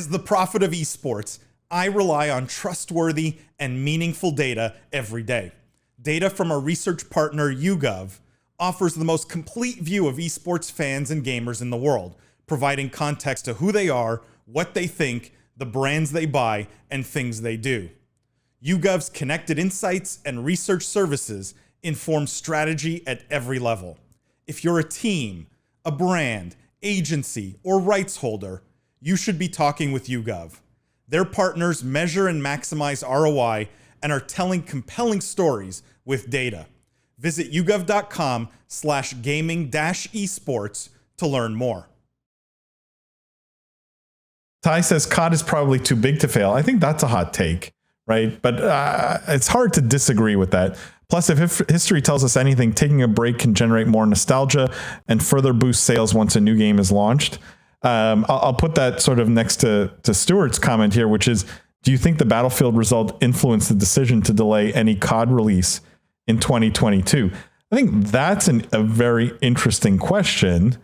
As the prophet of esports, I rely on trustworthy and meaningful data every day. Data from our research partner, YouGov, offers the most complete view of esports fans and gamers in the world, providing context to who they are, what they think, the brands they buy, and things they do. YouGov's connected insights and research services inform strategy at every level. If you're a team, a brand, agency, or rights holder, you should be talking with YouGov. Their partners measure and maximize ROI and are telling compelling stories with data. Visit yougov.com/gaming-esports to learn more. Ty says COD is probably too big to fail. I think that's a hot take, right? But it's hard to disagree with that. Plus, if history tells us anything, taking a break can generate more nostalgia and further boost sales once a new game is launched. I'll put that sort of next to Stuart's comment here, which is, do you think the Battlefield result influenced the decision to delay any COD release in 2022? I think that's a very interesting question.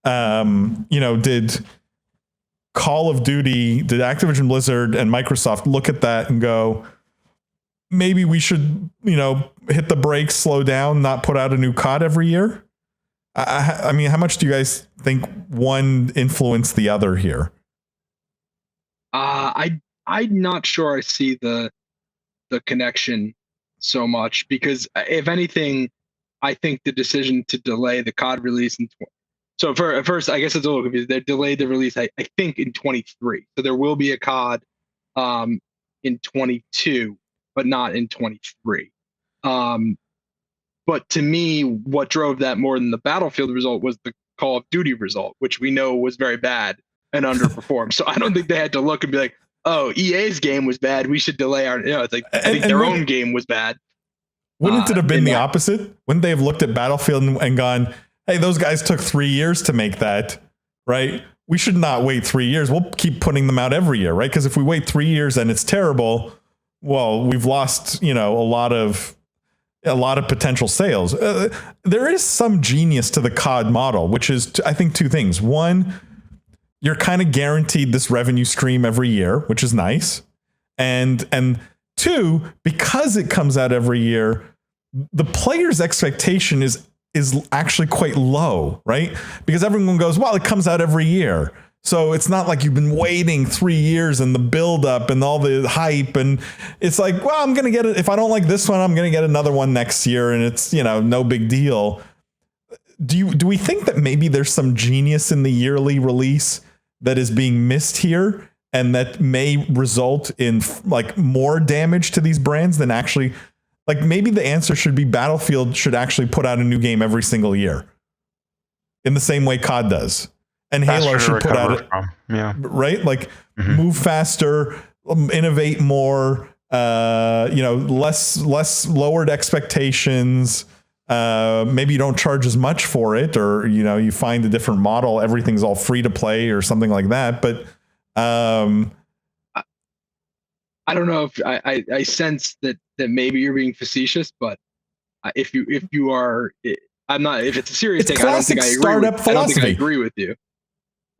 Did Call of Duty, did Activision Blizzard and Microsoft look at that and go, maybe we should, hit the brakes, slow down, not put out a new COD every year? I mean, how much do you guys think one influenced the other here? I'm not sure I see the connection so much, because if anything, I think the decision to delay the COD release so at first, I guess it's a little confusing. They delayed the release, I think, in 23. So there will be a COD in 22, but not in 23. But to me, what drove that more than the Battlefield result was the Call of Duty result, which we know was very bad and underperformed. So I don't think they had to look and be like, oh, EA's game was bad, we should delay our, it's like, I think their own game was bad. Wouldn't it have been the opposite? Wouldn't they have looked at Battlefield and gone, hey, those guys took 3 years to make that, right? We should not wait 3 years. We'll keep putting them out every year, right? Because if we wait 3 years and it's terrible, well, we've lost, a lot of potential sales. There is some genius to the COD model, which is, I think, two things. One, you're kind of guaranteed this revenue stream every year, which is nice. And two, because it comes out every year, the player's expectation is actually quite low, right? Because everyone goes, well, it comes out every year. So it's not like you've been waiting 3 years and the build up and all the hype. And it's like, well, I'm going to get it. If I don't like this one, I'm going to get another one next year. And it's, no big deal. Do we think that maybe there's some genius in the yearly release that is being missed here, and that may result in like more damage to these brands than actually, like, maybe the answer should be Battlefield should actually put out a new game every single year in the same way COD does. And Halo should put out it, right? Like, move faster, innovate more, less lowered expectations. Maybe you don't charge as much for it, or, you find a different model. Everything's all free to play or something like that. But I don't know if I sense that maybe you're being facetious, but if you are, I'm not. If it's a serious take, I don't think I agree with you.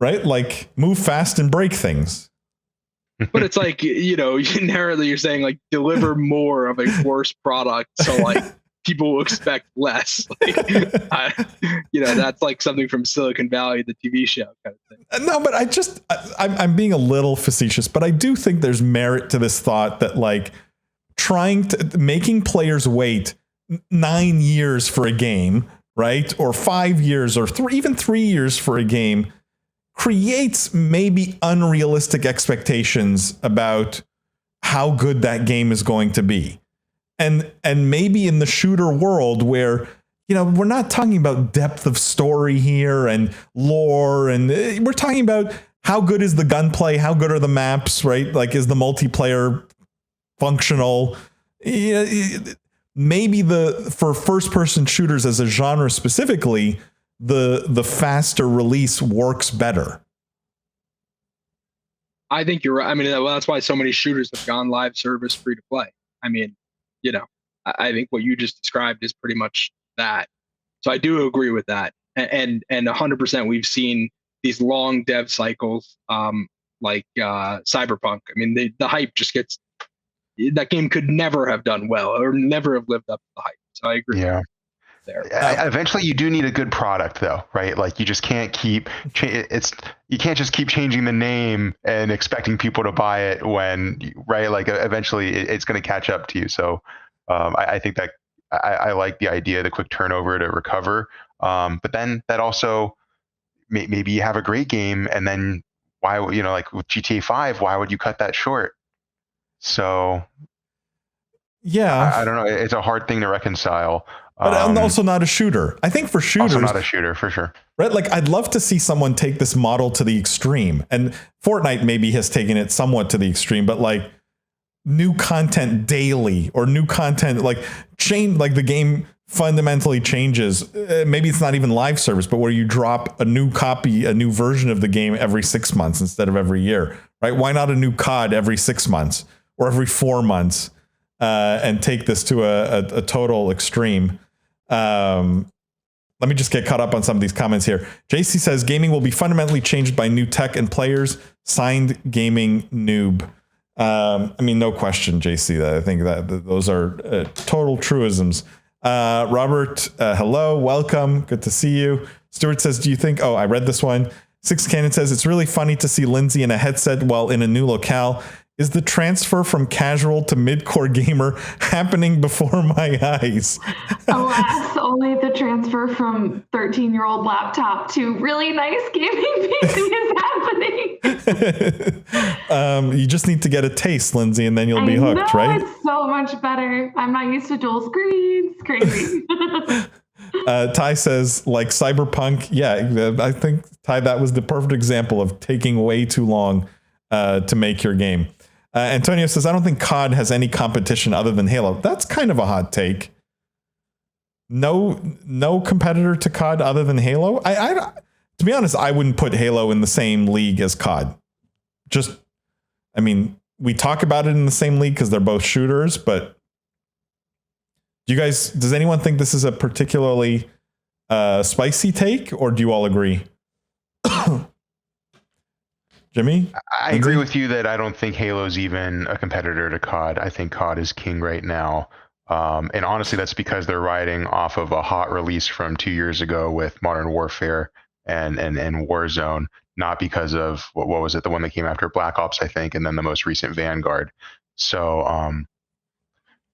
Right? Like, move fast and break things. But it's like, inherently you're saying, like, deliver more of a worse product. So, like, people will expect less. Like, that's like something from Silicon Valley, the TV show kind of thing. No, but I'm being a little facetious, but I do think there's merit to this thought that, like, making players wait 9 years for a game, right? Or 5 years, or even 3 years for a game, creates maybe unrealistic expectations about how good that game is going to be. And maybe in the shooter world where, we're not talking about depth of story here and lore, and we're talking about how good is the gunplay, how good are the maps, right? Like, is the multiplayer functional? Maybe for first person shooters as a genre specifically, the faster release works better. I think you're right. I mean, that's why so many shooters have gone live service free to play. I mean, I think what you just described is pretty much that. So I do agree with that. And 100% we've seen these long dev cycles like Cyberpunk. I mean, the hype just gets, that game could never have done well or never have lived up to the hype. So I agree. Yeah. There. Eventually, you do need a good product, though, right? Like you just can't keep you can't just keep changing the name and expecting people to buy it when, right? Like eventually, it's going to catch up to you. So I think that I like the idea of the quick turnover to recover, but then that also maybe you have a great game, and then why, like with GTA 5, why would you cut that short? So yeah, I don't know. It's a hard thing to reconcile. But I'm also not a shooter. I think for shooters, also not a shooter for sure. Right? Like I'd love to see someone take this model to the extreme. And Fortnite maybe has taken it somewhat to the extreme, but like new content daily or new content like the game fundamentally changes. Maybe it's not even live service, but where you drop a new copy, a new version of the game every 6 months instead of every year, right? Why not a new COD every 6 months or every 4 months and take this to a total extreme? Let me just get caught up on some of these comments here. JC says gaming will be fundamentally changed by new tech and players. Signed, gaming noob. I mean, no question, JC. I think that those are total truisms. Robert, hello, welcome. Good to see you. Stuart says, do you think, I read this one. Six Cannon says, it's really funny to see Lindsay in a headset while in a new locale. Is the transfer from casual to mid-core gamer happening before my eyes? Alas, only the transfer from 13-year-old laptop to really nice gaming PC is happening. You just need to get a taste, Lindsay, and then you'll be hooked, right? It's so much better. I'm not used to dual screens. Crazy. Ty says, like Cyberpunk. Yeah, I think, Ty, that was the perfect example of taking way too long to make your game. Antonio says, I don't think COD has any competition other than Halo. That's kind of a hot take. No competitor to COD other than Halo. I to be honest, I wouldn't put Halo in the same league as COD. I mean, we talk about it in the same league because they're both shooters, but does anyone think this is a particularly spicy take, or do you all agree? Jimmy? I agree with you that I don't think Halo's even a competitor to COD. I think COD is king right now. And honestly, that's because they're riding off of a hot release from 2 years ago with Modern Warfare and Warzone, not because of, what was it, the one that came after Black Ops, I think, and then the most recent Vanguard. So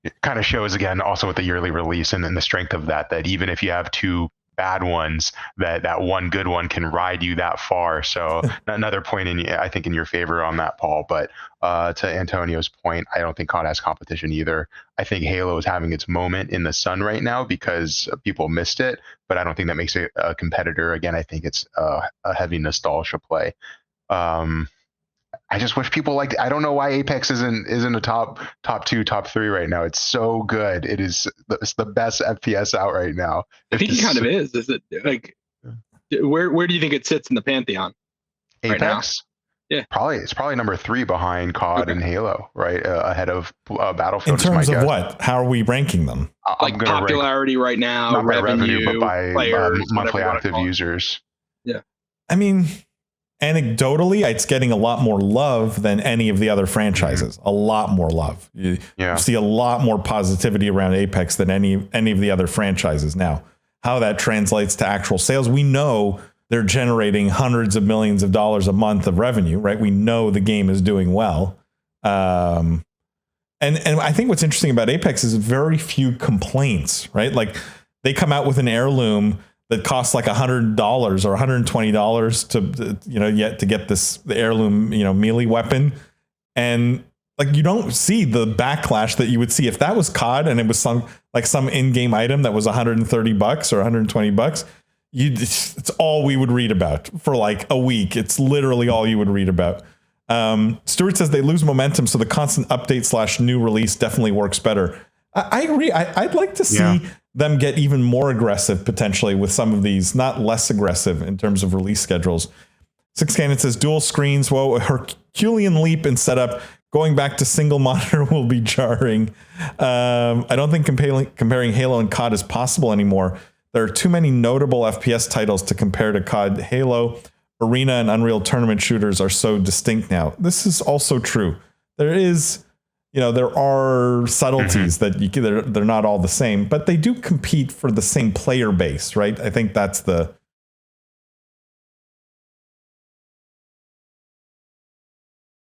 it kind of shows, again, also with the yearly release and then the strength of that even if you have two bad ones, that one good one can ride you that far. So another point I think in your favor on that, Paul. But to Antonio's point, I don't think COD has competition either. I think Halo is having its moment in the sun right now because people missed it, but I don't think that makes it a competitor. Again, I think it's a heavy nostalgia play. I just wish people liked it. I don't know why Apex isn't a top 2, top 3 right now. It's so good. It's the best FPS out right now. I think it kind of is. Is it like where do you think it sits in the pantheon? Apex? Right now? Yeah, it's probably number 3 behind COD and Halo, right? Ahead of Battlefield. In terms of what? How are we ranking them? Like popularity right now, not by revenue, but by players, monthly active users. Yeah, I mean, anecdotally, it's getting a lot more love than any of the other franchises. A lot more love. You see a lot more positivity around Apex than any of the other franchises. Now, how that translates to actual sales, we know they're generating hundreds of millions of dollars a month of revenue, right? We know the game is doing well. And I think what's interesting about Apex is very few complaints, right? Like they come out with an heirloom that costs like $100 or $120 to get the heirloom, melee weapon. And like, you don't see the backlash that you would see if that was COD and it was some in-game item that was $130 or $120. It's all we would read about for like a week. It's literally all you would read about. Stuart says they lose momentum, so the constant update / new release definitely works better. I agree. I'd like to see them get even more aggressive potentially with some of these, not less aggressive in terms of release schedules. Six Cannon says dual screens. Whoa, a Herculean leap in setup. Going back to single monitor will be jarring. I don't think comparing Halo and COD is possible anymore. There are too many notable FPS titles to compare to COD. Halo Arena and Unreal Tournament shooters are so distinct now. This is also true. There are subtleties that they're not all the same, but they do compete for the same player base, right? I think that's the